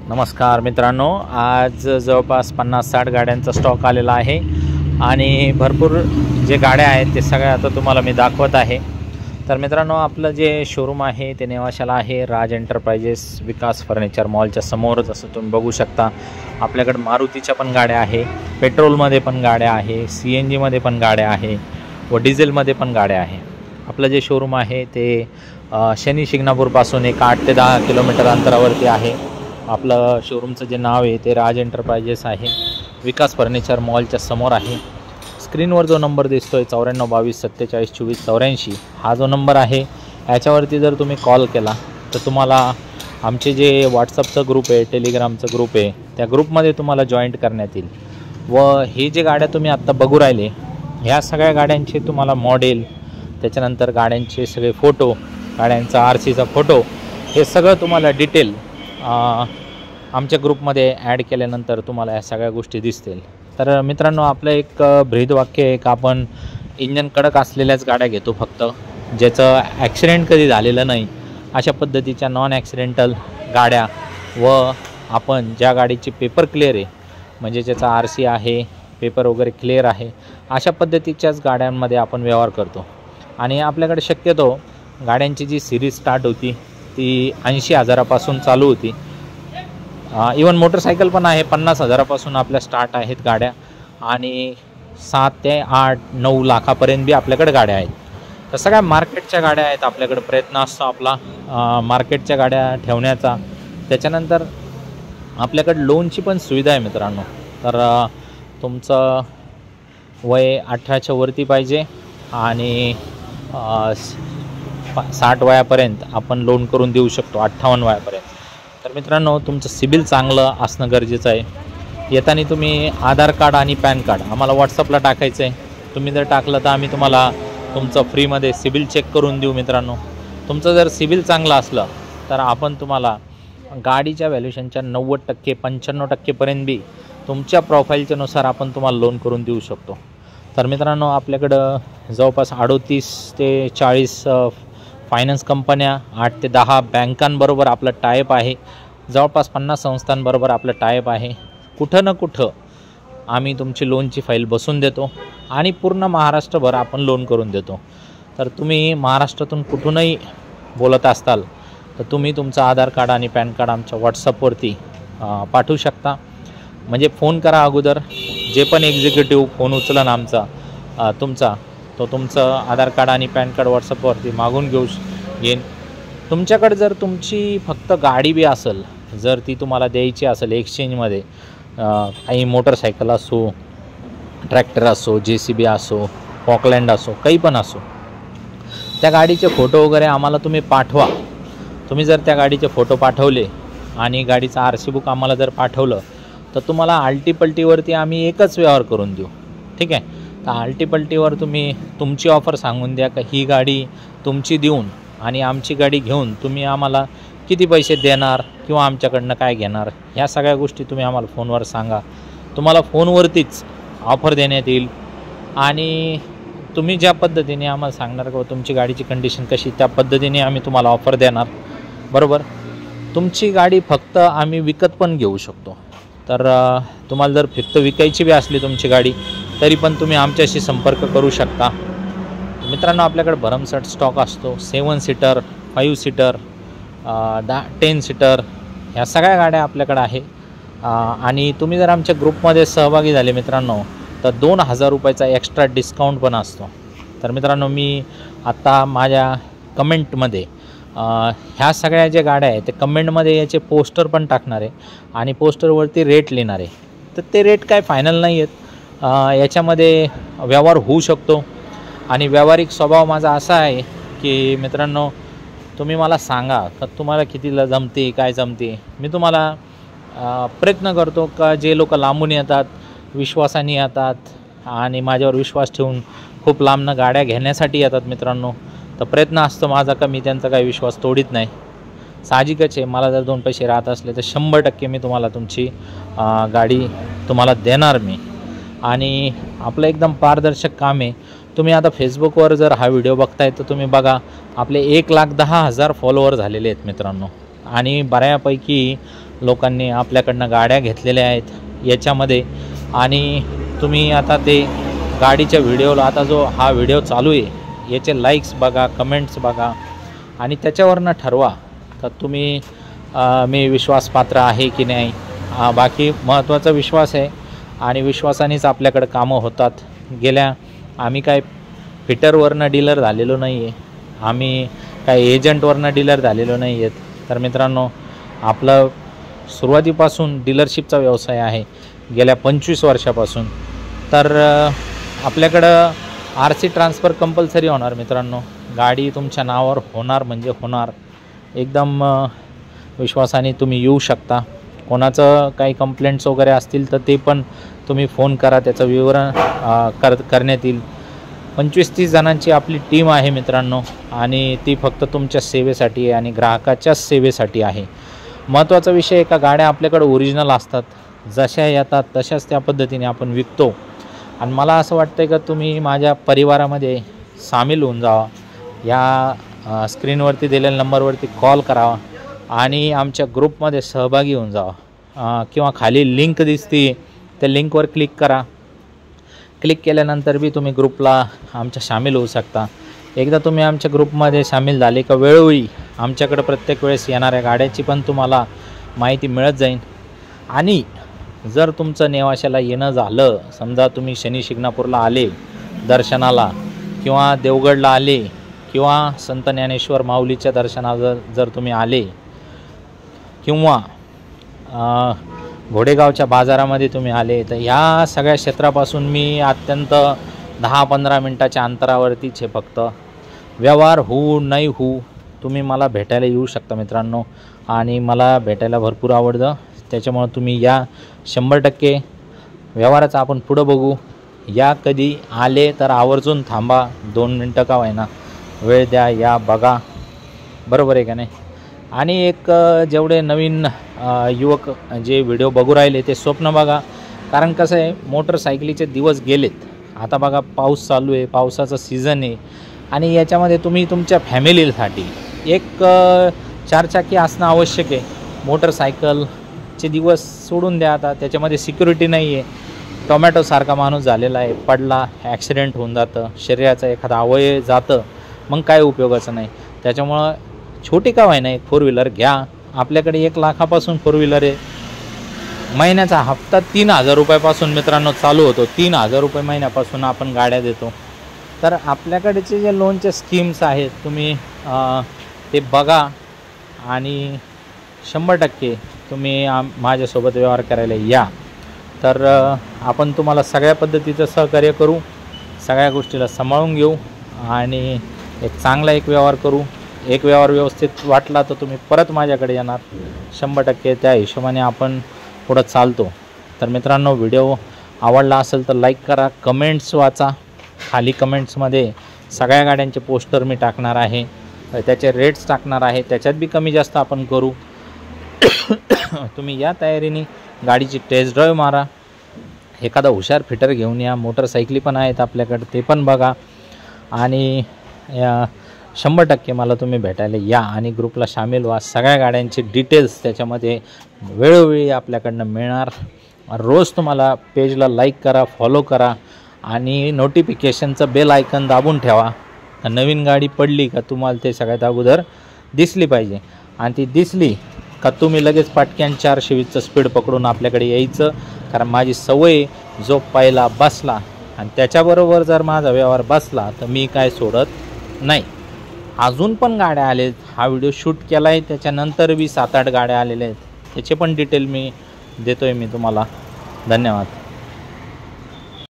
नमस्कार मित्रांनो, आज जवळपास 50-60 गाड्यांचा स्टॉक आलेला आहे आणि भरपूर जे गाड्या आहेत ते सगळ्या आता तुम्हाला मी दाखवत आहे। तर मित्रांनो, आपलं जे शोरूम आहे ते नेवाशाला आहे, राज एंटरप्राइजेस विकास फर्निचर मॉलच्या समोरच असं तुम्ही बघू शकता। आपल्याकडे मारुतीच्या पण गाड्या आहे, पेट्रोलमध्ये पण गाड्या आहे, CNG मध्ये पण गाड्या आहे व डिझेलमध्ये पण गाड्या आहे। आपलं जे शोरूम आहे ते शनी शिंगणापूरपासून एक 8 ते 10 किलोमीटर अंतरावरती आहे। आपलं शोरूमचं जे नाव आहे ते राज एंटरप्राइजेस आहे, विकास फर्निचर मॉलच्या समोर आहे। स्क्रीनवर जो नंबर दिसतोय 94 22 47 24 84 हा जो नंबर आहे, याच्यावरती जर तुम्ही कॉल केला तर तुम्हाला आमचे जे व्हॉट्सअपचा ग्रुप आहे, टेलिग्रामचा ग्रुप आहे, त्या ग्रुपमध्ये तुम्हाला जॉईंट करण्यात येईल। व हे जे गाड्या तुम्ही आत्ता बघू राहिले, ह्या सगळ्या गाड्यांचे तुम्हाला मॉडेल, त्याच्यानंतर गाड्यांचे सगळे फोटो, गाड्यांचा RCचा फोटो, हे सगळं तुम्हाला डिटेल आमच्या ग्रुपमध्ये ॲड केल्यानंतर तुम्हाला या सगळ्या गोष्टी दिसतील। तर मित्रांनो, आपलं एक ब्रीदवाक्य आहे की आपण इंजन कडक असलेल्याच गाड्या घेतो, फक्त ज्याचं ॲक्सिडेंट कधी झालेलं नाही अशा पद्धतीच्या नॉन ॲक्सिडेंटल गाड्या, व आपण ज्या गाडीचे पेपर क्लिअर आहे, म्हणजे ज्याचा RC आहे, पेपर वगैरे क्लिअर आहे, अशा पद्धतीच्याच गाड्यांमध्ये आपण व्यवहार करतो। आणि आपल्याकडे शक्यतो गाड्यांची जी सिरीज स्टार्ट होती ती 80,000पासून चालू होती। इवन मोटरसायकल पण आहे, 50,000पासून आपल्या स्टार्ट आहेत गाड्या, आणि 7 ते 8-9 लाखापर्यंत बी आपल्याकडे गाड्या आहेत। तर सगळ्या मार्केटच्या गाड्या आहेत आपल्याकडे। प्रयत्न असतो आपला मार्केटच्या गाड्या ठेवण्याचा। त्याच्यानंतर आपल्याकडे लोनची पण सुविधा आहे मित्रांनो। तर तुमचं वय 18च्या वरती पाहिजे आणि 60 वयापर्यंत आपण लोन करून देऊ शकतो, 58 वयापर्यंत। तर मित्रांनो, तुमचं सिबिल चांगलं असणं गरजेचं आहे। येताना तुम्ही आधार कार्ड आणि पॅन कार्ड आम्हाला व्हॉट्सअपला टाकायचं आहे। तुम्ही जर टाकलं तर आम्ही तुम्हाला तुमचं फ्रीमध्ये सिबिल चेक करून देऊ मित्रांनो। तुमचं जर सिबिल चांगलं असलं तर आपण तुम्हाला गाडीच्या व्हॅल्युएशनच्या 90% 95% बी तुमच्या प्रोफाईलच्यानुसार आपण तुम्हाला लोन करून देऊ शकतो। तर मित्रांनो, आपल्याकडं जवळपास 38 ते 40 फायनान्स कंपन्या, 8 ते 10 बँकांबरोबर आपलं टायअप आहे, जवळपास 50 संस्थांबरोबर आपलं टायअप आहे। कुठं ना कुठं आम्ही तुमची लोनची फाईल बसून देतो आणि पूर्ण महाराष्ट्रभर आपण लोन करून देतो। तर तुम्ही महाराष्ट्रातून कुठूनही बोलत असाल तर तुम्ही तुमचं आधार कार्ड आणि पॅन कार्ड आमच्या व्हॉट्सअपवरती पाठवू शकता। म्हणजे फोन करा अगोदर, जे पण एक्झिक्युटिव्ह फोन उचलन आमचा तुमचा, तो तुमचं आधार कार्ड आणि पॅन कार्ड व्हॉट्सअपवरती मागून घेईन। तुमच्याकडे जर तुमची फक्त गाडी बी असेल, जर ती तुम्हाला द्यायची असेल एक्सचेंजमध्ये, काही मोटरसायकल असो, ट्रॅक्टर असो, JCB असो, पॉकलँड असो, काही पण असो, त्या गाडीचे फोटो वगैरे आम्हाला तुम्ही पाठवा। तुम्ही जर त्या गाडीचे फोटो पाठवले आणि गाडीचं RC बुक आम्हाला जर पाठवलं तर तुम्हाला आल्टीपल्टीवरती आम्ही एकच व्यवहार करून देऊ, ठीक आहे। तर आल्टीपल्टीवर तुम्ही तुमची ऑफर सांगून द्या का ही गाडी तुमची देऊन आणि आमची गाडी घेऊन तुम्ही आम्हाला किती पैसे देणार किंवा आमच्याकडनं काय घेणार, ह्या सगळ्या गोष्टी तुम्ही आम्हाला फोनवर सांगा। तुम्हाला फोनवरतीच ऑफर देण्यात येईल आणि तुम्ही ज्या पद्धतीने आम्हाला सांगणार किंवा तुमची गाडीची कंडिशन कशी, त्या पद्धतीने आम्ही तुम्हाला ऑफर देणार, बरोबर। तुमची गाडी फक्त आम्ही विकत पण घेऊ शकतो। तर तुम्हाला जर फक्त विकायची बी असली तुमची गाडी तरी पण तुम्ही आमच्याशी संपर्क करू शकता। मित्रांनो, आपल्याकडे भरमसाठ स्टॉक असतो। 7 सीटर, 5 सीटर, 10 सीटर, ह्या सगळ्या गाड्या आपल्याकडे आहे। आणि तुम्ही जर आमच्या ग्रुपमध्ये सहभागी झाले मित्रांनो तर 2000 रुपयाचा एक्स्ट्रा डिस्काउंट पण असतो। तर मित्रांनो, मी आत्ता माझ्या कमेंटमध्ये ह्या सगळ्या ज्या गाड्या आहेत ते कमेंटमध्ये याचे पोस्टर पण टाकणार आहे आणि पोस्टरवरती रेट लिहिणार आहे। तर ते रेट काय फायनल नाही आहेत, याच्यामध्ये व्यवहार होऊ शकतो। आणि व्यावहारिक स्वभाव माझा असा आहे की मित्रांनो, तुम्ही मला सांगा तर तुम्हाला कितीला जमते, काय जमते। मी तुम्हाला प्रयत्न करतो का जे लोक लांबून येतात, विश्वासाने येतात आणि माझ्यावर विश्वास ठेवून खूप लांबनं गाड्या घेण्यासाठी येतात मित्रांनो, तर प्रयत्न असतो माझा का मी त्यांचा काही विश्वास तोडीत नाही। साहजिकच आहे, मला जर 2 पैसे राहत असले तर 100% मी तुम्हाला तुमची गाडी तुम्हाला देणार मी। आणि आपलं एकदम पारदर्शक काम आहे। तुम्ही आता फेसबुकवर जर हा व्हिडिओ बघताय तर तुम्ही बघा, आपले 1,10,000 फॉलोअर झालेले आहेत मित्रांनो। आणि बऱ्यापैकी लोकांनी आपल्याकडनं गाड्या घेतलेल्या आहेत याच्यामध्ये. आणि तुम्ही आता ते गाडीच्या व्हिडिओला, आता जो हा व्हिडिओ चालू आहे याचे लाईक्स बघा, कमेंट्स बघा आणि त्याच्यावरनं ठरवा का तुम्ही मी विश्वासपात्र आहे की नाही. बाकी महत्त्वाचा विश्वास आहे आणि विश्वासानेच आपल्याकडं कामं होतात. आम्ही काय फिटरवरनं डीलर झालेलो नाही आहे, आम्ही काय एजंटवरनं डीलर झालेलो नाही आहेत. तर मित्रांनो, आपलं सुरुवातीपासून डीलरशिपचा व्यवसाय आहे गेल्या 25 वर्षापासून. तर आपल्याकडं RC ट्रान्सफर कंपल्सरी होणार मित्रांनो. गाडी तुमच्या नावावर होणार म्हणजे होणार. एकदम विश्वासाने तुम्ही येऊ शकता. कोणाचं काही कंप्लेंट्स वगैरे असतील तर ते पण तुम्ही फोन करा, त्याचं विवरण करण्यात येईल. 25-30 जणांची आपली टीम आहे मित्रांनो आणि ती फक्त तुमच्या सेवेसाठी आहे आणि ग्राहकाच्याच सेवेसाठी आहे. महत्त्वाचा विषय आहे का गाड्या आपल्याकडे ओरिजिनल असतात, जशा येतात तशाच त्या पद्धतीने आपण विकतो. आणि मला असं वाटतं आहे का तुम्ही माझ्या परिवारामध्ये सामील होऊन जावा. या स्क्रीनवरती दिलेल्या नंबरवरती कॉल करावा आणि आमच्या ग्रुपमध्ये सहभागी होऊन जावा. किंवा खाली लिंक दिसते त्या लिंकवर क्लिक करा. क्लिक केल्यानंतर बी तुम्ही ग्रुपला आमच्या सामील होऊ शकता. एकदा तुम्ही आमच्या ग्रुपमध्ये सामील झाले का वेळोवेळी आमच्याकडे प्रत्येक वेळेस येणाऱ्या गाड्याची पण तुम्हाला माहिती मिळत जाईल. आणि जर तुमचं नेवाशाला येणं झालं, समजा तुम्ही शनी शिंगणापूरला आले दर्शनाला किंवा देवगडला आले किंवा संत ज्ञानेश्वर माऊलीच्या दर्शनाला जर तुम्ही आले किंवा घोडेगावच्या बाजारामध्ये तुम्ही आले, तर ह्या सगळ्या क्षेत्रापासून मी अत्यंत 10-15 मिनटाच्या अंतरावरतीच आहे. फक्त व्यवहार होऊ नाही होऊ तुम्ही मला भेटायला येऊ शकता मित्रांनो. आणि मला भेटायला भरपूर आवडतं, त्याच्यामुळं तुम्ही या. 100% व्यवहाराचं आपण पुढं बघू. या कधी आले तर आवर्जून थांबा, 2 मिनटं का होईना वेळ द्या, या बघा, बरोबर आहे का नाही. आणि एक जेवढे नवीन युवक जे व्हिडिओ बघू राहिले ते स्वप्न बघा. कारण कसं आहे, मोटरसायकलीचे दिवस गेलेत. आता बघा पाऊस चालू आहे, पावसाचा सीझन आहे आणि याच्यामध्ये तुम्ही तुमच्या फॅमिलीसाठी एक 4 चाकी असणं आवश्यक आहे. मोटरसायकलचे दिवस सोडून द्या. आता त्याच्यामध्ये सिक्युरिटी नाही आहे. टोमॅटोसारखा माणूस झालेला आहे, पडला ॲक्सिडेंट होऊन जातं, शरीराचा एखादा अवयव जातं, मग काय उपयोगाचं नाही. त्याच्यामुळं छोटी का व्हायना एक 4 व्हीलर घ्या. आपल्याकडे 1 लाखापासून 4 व्हीलर आहे. महिन्याचा हप्ता 3,000 रुपयापासून मित्रांनो चालू होतो. 3,000 रुपये महिन्यापासून आपण गाड्या देतो. तर आपल्याकडचे जे लोनचे स्कीम्स आहेत तुम्ही ते बघा आणि 100% तुम्ही माझ्यासोबत व्यवहार करायला या. तर आपण तुम्हाला सगळ्या पद्धतीचं सहकार्य करू, सगळ्या गोष्टीला सांभाळून घेऊ आणि एक चांगला व्यवहार करू. एक व्यवहार व्यवस्थित वाटला तर तुम्ही परत माझ्याकडे येणार. 100% त्या हिशोबाने आपण पुढं चालतो. तर मित्रांनो, व्हिडिओ आवडला असेल तर लाईक करा, कमेंट्स वाचा. खाली कमेंट्समध्ये सगळ्या गाड्यांचे पोस्टर मी टाकणार आहे, त्याचे रेट्स टाकणार आहे, त्याच्यात बी कमी जास्त आपण करू. तुम्ही या तयारीने गाडीची टेस्ट ड्राईव्ह मारा. एखादा हुशार फिटर घेऊन या. मोटरसायकली पण आहेत आपल्याकडे, ते पण बघा. आणि 100% मला तुम्ही भेटायला या आणि ग्रुपला सामील व्हा. सगळ्या गाड्यांचे डिटेल्स त्याच्यामध्ये वेळोवेळी आपल्याकडनं मिळणार. रोज तुम्हाला पेजला लाईक करा, फॉलो करा आणि नोटिफिकेशनचं बेल आयकन दाबून ठेवा. नवीन गाडी पडली का तुम्हाला ते सगळ्यात अगोदर दिसली पाहिजे. आणि ती दिसली का तुम्ही लगेच पाटक्यान 420चं स्पीड पकडून आपल्याकडे यायचं. कारण माझी सवय जो पहिला बसला आणि त्याच्याबरोबर जर माझा व्यवहार बसला तर मी काय सोडत नाही. अजून पण गाड्या आलेत. हा व्हिडिओ शूट केला आहे, त्याच्यानंतर बी 7-8 गाड्या आलेल्या आहेत. त्याचे पण डिटेल मी देतो आहे मी तुम्हाला. धन्यवाद.